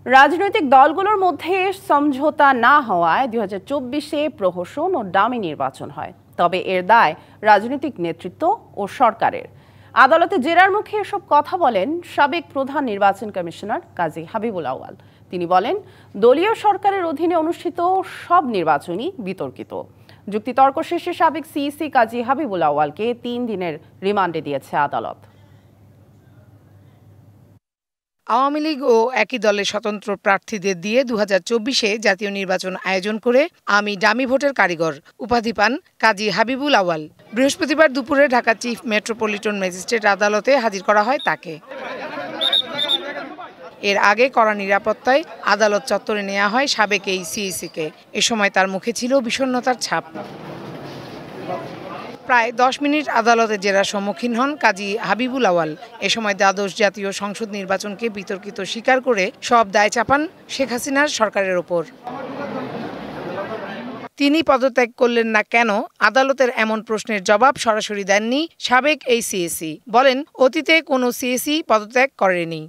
রাজনৈতিক দলগুলোর মধ্যে সমঝোতা না হওয়ায় 2024-এ প্রহসন ও ডামি নির্বাচন হয়। তবে এর দায় রাজনৈতিক নেতৃত্ব ও সরকারের। আদালতে জেরার মুখে এসব কথা বলেন সাবেক প্রধান নির্বাচন কমিশনার কাজী হাবিবুল আউয়াল। তিনি বলেন, দলীয় সরকারের অধীনে অনুষ্ঠিত সব নির্বাচনই বিতর্কিত। যুক্তিতর্ক শেষে সাবেক সিইসি কাজী হাবিবুল আউয়ালকে 3 দিনের রিমান্ডে দিয়েছে আদালত। আওয়ামী লীগ ও একই দলের স্বতন্ত্র প্রার্থীদের দিয়ে 2024-এ জাতীয় নির্বাচন আয়োজন করে আমি ডামি ভোটের কারিগর উপাধি পান কাজী হাবিবুল আউয়াল। বৃহস্পতিবার দুপুরে ঢাকা চিফ মেট্রোপলিটন ম্যাজিস্ট্রেট আদালতে হাজির করা হয় তাকে। এর আগে কড়া নিরাপত্তায় আদালত চত্বরে নেওয়া হয় সাবেক এই সিইসিকে। এ সময় তার মুখে ছিল বিষণ্ণতার ছাপ। প্রায় 10 মিনিট আদালতে জেরার সম্মুখীন হন কাজী হাবিবুল আউয়াল। এ সময় দ্বাদশ জাতীয় সংসদ নির্বাচনকে বিতর্কিত স্বীকার করে সব দায় চাপান শেখ হাসিনার সরকারের ওপর। তিনি পদত্যাগ করলেন না কেন, আদালতের এমন প্রশ্নের জবাব সরাসরি দেননি সাবেক এই সিইসি। বলেন, অতীতে কোনো সিইসি পদত্যাগ করেনি।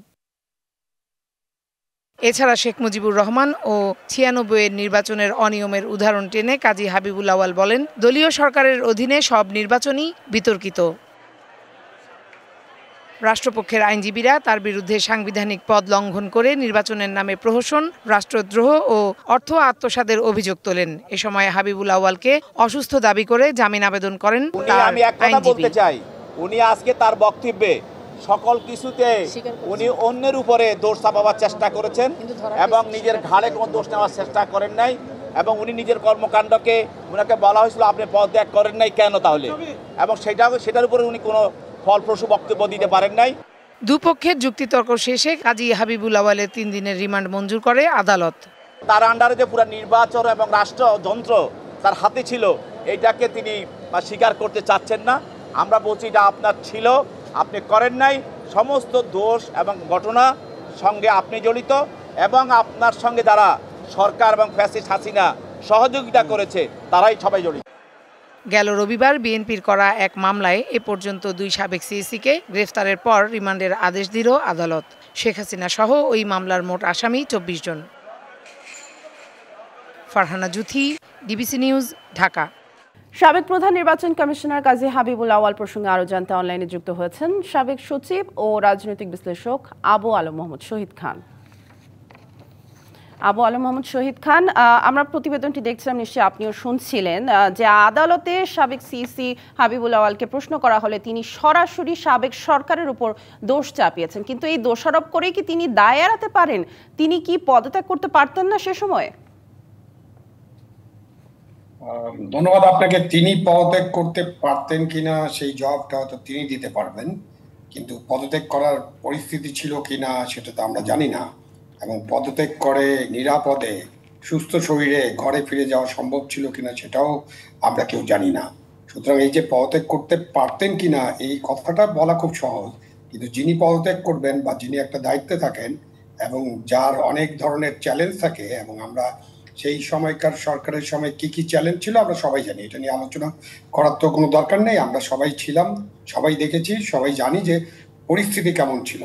এছাড়া শেখ মুজিবুর রহমান ও 96-এর নির্বাচনের অনিয়মের উদাহরণ টেনে কাজী হাবিবুল আউয়াল বলেন, দলীয় সরকারের অধীনে সব নির্বাচনই বিতর্কিত। রাষ্ট্রপক্ষের আইনজীবীরা তার বিরুদ্ধে সাংবিধানিক পদ লঙ্ঘন করে নির্বাচনের নামে প্রহসন, রাষ্ট্রদ্রোহ ও অর্থ আত্মসাতের অভিযোগ তোলেন। এ সময় হাবিবুল আউয়ালকে অসুস্থ দাবি করে জামিন আবেদন করেন তার আইনজীবী। উনি আজকে তার বক্তব্যে সকল কিছুতে উনি অন্যের উপরে দোষ চাপাবার চেষ্টা করেছেন এবং নিজের ঘাড়ে কোনো দোষ নেওয়ার চেষ্টা করেন নাই। এবং উনি নিজের কর্মকাণ্ডকে ওনাকে বলা হয়েছিল আপনি পদত্যাগ করেন নাই কেন তাহলে, এবং সেটার উপরে উনি কোনো ফলপ্রসূ বক্তব্য দিতে পারেন নাই। দুপক্ষের যুক্তিতর্ক শেষে কাজী হাবিবুল আউয়ালের 3 দিনের রিমান্ড মঞ্জুর করে আদালত। তার আন্ডারে যে পুরো নির্বাচন এবং রাষ্ট্রযন্ত্র তার হাতে ছিল, এইটাকে তিনি স্বীকার করতে চাচ্ছেন না। আমরা বলছি এটা আপনার ছিল, আপনি করেন নাই। সমস্ত দোষ এবং ঘটনা সঙ্গে আপনি জড়িত এবং আপনার সঙ্গে যারা সরকার এবং ফ্যাসিস্ট হাসিনা সহযোগিতা করেছে তারাই সবাই জড়িত। গেল রবিবার বিএনপির করা এক মামলায় এ পর্যন্ত 2 সাবেক সিইসিকে গ্রেফতারের পর রিমান্ডের আদেশ দিল আদালত। শেখ হাসিনা সহ ওই মামলার মোট আসামি 24 জন। Farhana Juthi, DBC news, Dhaka. সাবেক প্রধান নির্বাচন কমিশনার কাজী হাবিবুল আউয়াল প্রসঙ্গে আরো জানতে অনলাইনে যুক্ত হয়েছেন সাবেক সচিব ও রাজনৈতিক বিশ্লেষক আবু আলম মোহাম্মদ শহীদ খান। আবু আলম মোহাম্মদ শহীদ খান, আমরা প্রতিবেদনটি দেখছিলাম, নিশ্চয়ই আপনিও শুনছিলেন যে আদালতে সাবেক সিইসি হাবিবুল আউয়ালকে প্রশ্ন করা হলে তিনি সরাসরি সাবেক সরকারের উপর দোষ চাপিয়েছেন। কিন্তু এই দোষারোপ করেই কি তিনি দায় এড়াতে পারেন? তিনি কি পদত্যাগ করতে পারতেন না সে সময়? ধন্যবাদ আপনাকে। তিনি পদত্যাগ করতে পারতেন কিনা সেই জবাবটা হয়তো তিনি দিতে পারবেন, কিন্তু পদত্যাগ করার পরিস্থিতি ছিল কিনা সেটা তো আমরা জানি না। এবং পদত্যাগ করে নিরাপদে সুস্থ শরীরে ঘরে ফিরে যাওয়া সম্ভব ছিল কিনা সেটাও আমরা কেউ জানি না। সুতরাং এই যে পদত্যাগ করতে পারতেন কিনা এই কথাটা বলা খুব সহজ, কিন্তু যিনি পদত্যাগ করবেন বা যিনি একটা দায়িত্বে থাকেন এবং যার অনেক ধরনের চ্যালেঞ্জ থাকে, এবং আমরা সেই সময়কার সরকারের সময় কি কি চ্যালেঞ্জ ছিল আমরা সবাই জানি, এটা নিয়ে আলোচনা করার তো কোনো দরকার নেই। আমরা সবাই ছিলাম, সবাই দেখেছি, সবাই জানি যে পরিস্থিতি কেমন ছিল।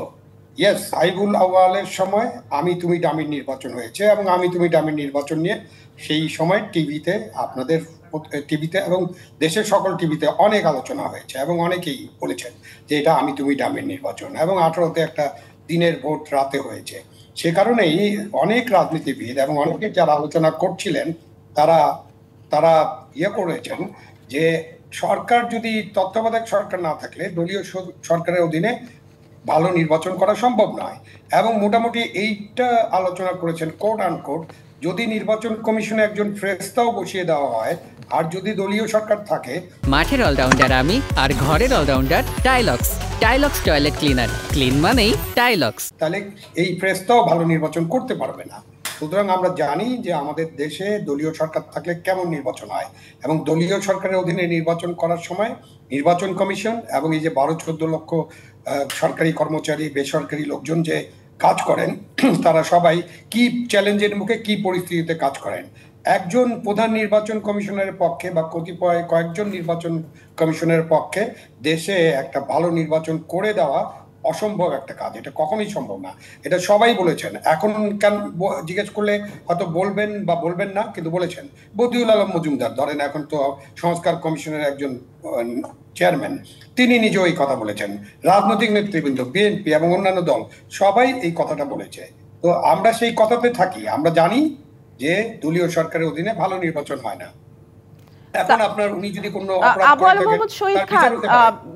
ইয়েস, হাবিবুল আউয়ালের সময় আমি তুমি ডামির নির্বাচন হয়েছে এবং আমি তুমি ডামির নির্বাচন নিয়ে সেই সময় টিভিতে, আপনাদের টিভিতে এবং দেশের সকল টিভিতে অনেক আলোচনা হয়েছে এবং অনেকেই বলেছেন যে এটা আমি তুমি ডামির নির্বাচন, এবং 18তে একটা দিনের ভোট রাতে হয়েছে। সে কারণেই অনেক রাজনীতিবিদ এবং অনেকে যারা আলোচনা করছিলেন তারা করেছেন যে সরকার যদি তত্ত্বাবধায়ক সরকার না থাকলে দলীয় সরকারের অধীনে ভালো নির্বাচন করা সম্ভব নয়। এবং মোটামুটি এইটা আলোচনা করেছেন কোট আনকোট, যদি নির্বাচন কমিশনে একজন ফ্রেস্তাও বসিয়ে দেওয়া হয় আর যদি দলীয় সরকার থাকে। মাঠের অলরাউন্ডার আমি আর ঘরের অলরাউন্ডার টাইলক্স। টাইলক্স টয়লেট ক্লিনার, ক্লিন মানেই টাইলক্স। তাহলে এই ফ্রেস্তাও ভালো নির্বাচন করতে পারবে না। সুতরাং আমরা জানি যে আমাদের দেশে দলীয় সরকার থাকলে কেমন নির্বাচন হয়, এবং দলীয় সরকারের অধীনে নির্বাচন করার সময় নির্বাচন কমিশন এবং এই যে 12-14 লক্ষ সরকারি কর্মচারী, বেসরকারি লোকজন যে কাজ করেন তারা সবাই কি চ্যালেঞ্জের মুখে কি পরিস্থিতিতে কাজ করেন। একজন প্রধান নির্বাচন কমিশনের পক্ষে বা কয়েকজন নির্বাচন কমিশনের পক্ষে দেশে একটা ভালো নির্বাচন করে দেওয়া অসম্ভব একটা কাজ, এটা কখনোই সম্ভব না, এটা সবাই বলেছেন। এখন কেন জিজ্ঞেস করলে হয়তো বলবেন বা বলবেন না, কিন্তু বলেছেন। বদিউল আলম মজুমদার ধরেন, এখন তো সংস্কার কমিশনের একজন চেয়ারম্যান, তিনি নিজেও এই কথা বলেছেন। রাজনৈতিক নেতৃবৃন্দ, বিএনপি এবং অন্যান্য দল সবাই এই কথাটা বলেছে। তো আমরা সেই কথাতে থাকি। আমরা জানি যে দলীয় সরকারের অধীনে ভালো নির্বাচন হয় না। এখন আপনার উনি যদি কোনো আবু আল মোহাম্মদ শহীদ খান,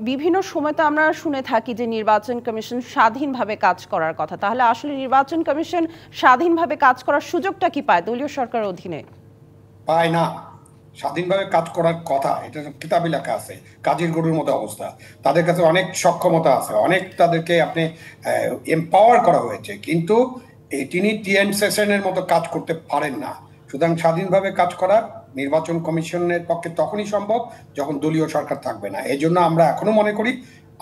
বিভিন্ন সময় তো আমরা শুনে থাকি যে নির্বাচন কমিশন স্বাধীনভাবে কাজ করার কথা, তাহলে আসলে নির্বাচন কমিশন স্বাধীনভাবে কাজ করার সুযোগটা কি পায় দলীয় সরকারের অধীনে? পায় না। স্বাধীনভাবে কাজ করার কথা, এটা কিতাবে লেখা আছে, কাজের গরুর মতো অবস্থা। তাদের কাছে অনেক সক্ষমতা আছে, অনেক তাদেরকে আপনি এম্পাওয়ার করা হয়েছে, কিন্তু তিনি টিএন সেশনের মতো কাজ করতে পারেন না। সুতরাং স্বাধীনভাবে কাজ করা নির্বাচন কমিশনের পক্ষে তখনই সম্ভব যখন দলীয় সরকার থাকবে না। এই জন্য আমরা এখনো মনে করি,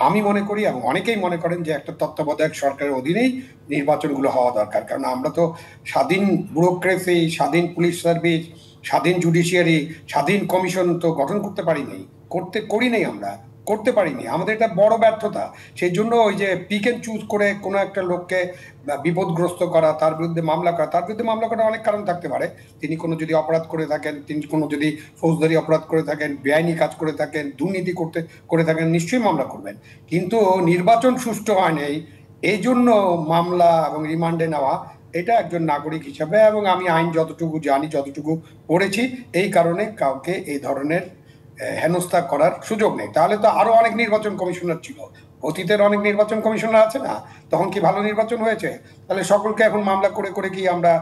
আমি মনে করি এবং অনেকেই মনে করেন যে একটা তত্ত্বাবধায়ক সরকারের অধীনেই নির্বাচনগুলো হওয়া দরকার। কারণ আমরা তো স্বাধীন ব্যুরোক্রেসি, স্বাধীন পুলিশ সার্ভিস, স্বাধীন জুডিশিয়ারি, স্বাধীন কমিশন তো গঠন করতে পারিনি, করতে পারিনি। আমাদের এটা বড় ব্যর্থতা। সেই জন্য ওই যে পিক এন্ড চুজ করে কোনো একটা লোককে বিপদগ্রস্ত করা, তার বিরুদ্ধে মামলা করা অনেক কারণ থাকতে পারে। তিনি কোনো যদি অপরাধ করে থাকেন, তিনি কোনো যদি ফৌজদারি অপরাধ করে থাকেন, বেআইনি কাজ করে থাকেন, দুর্নীতি করে থাকেন, নিশ্চয়ই মামলা করবেন। কিন্তু নির্বাচন সুষ্ঠু হয় নাই, এই জন্য মামলা এবং রিমান্ডে নেওয়া, এটা একজন নাগরিক হিসাবে এবং আমি আইন যতটুকু জানি, যতটুকু পড়েছি, এই কারণে কাউকে এই ধরনের হেনস্থা করার সুযোগ নেই। তাহলে তো আরো অনেক নির্বাচন কমিশনার ছিল, অতীতের অনেক নির্বাচন কমিশনার আছে না, তখন কি ভালো নির্বাচন হয়েছে? তাহলে সকলকে এখন মামলা করে করে কি আমরা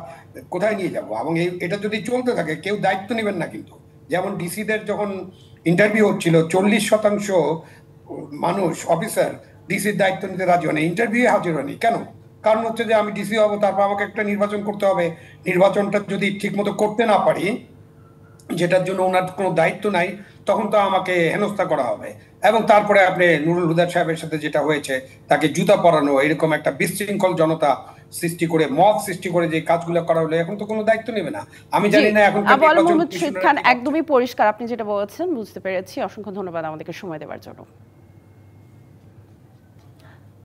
কোথায় নিয়ে যাব? এবং এটা যদি চলতে থাকে কেউ দায়িত্ব নেবেন না। কিন্তু যেমন ডিসিদের যখন ইন্টারভিউ হচ্ছিল, 40% মানুষ, অফিসার ডিসির দায়িত্ব নিতে রাজি হয়নি, ইন্টারভিউ হাজির হয়নি। কেন? কারণ হচ্ছে যে আমি ডিসি হবো, তারপর আমাকে একটা নির্বাচন করতে হবে। নির্বাচনটা যদি ঠিক মতো করতে না পারি, যেটার জন্য ওনার কোনো দায়িত্ব নাই, তখন তো আমাকে হেনস্থা করা হবে। এবং তারপরে আপনি নুরুল হুদা সাহেবের সাথে যেটা হয়েছে, তাকে জুতা পরানো, এরকম একটা বিশৃঙ্খল জনতা সৃষ্টি করে, মব সৃষ্টি করে যে কাজগুলো করা হলো, এখন তো কোনো দায়িত্ব নেবে না। আমি জানি না এখন আবু আল মোহাম্মদ শহীদ খান, একদমই পরিষ্কার আপনি যেটা বলেছেন, বুঝতে পেরেছি। অসংখ্য ধন্যবাদ আমাদেরকে সময় দেওয়ার জন্য।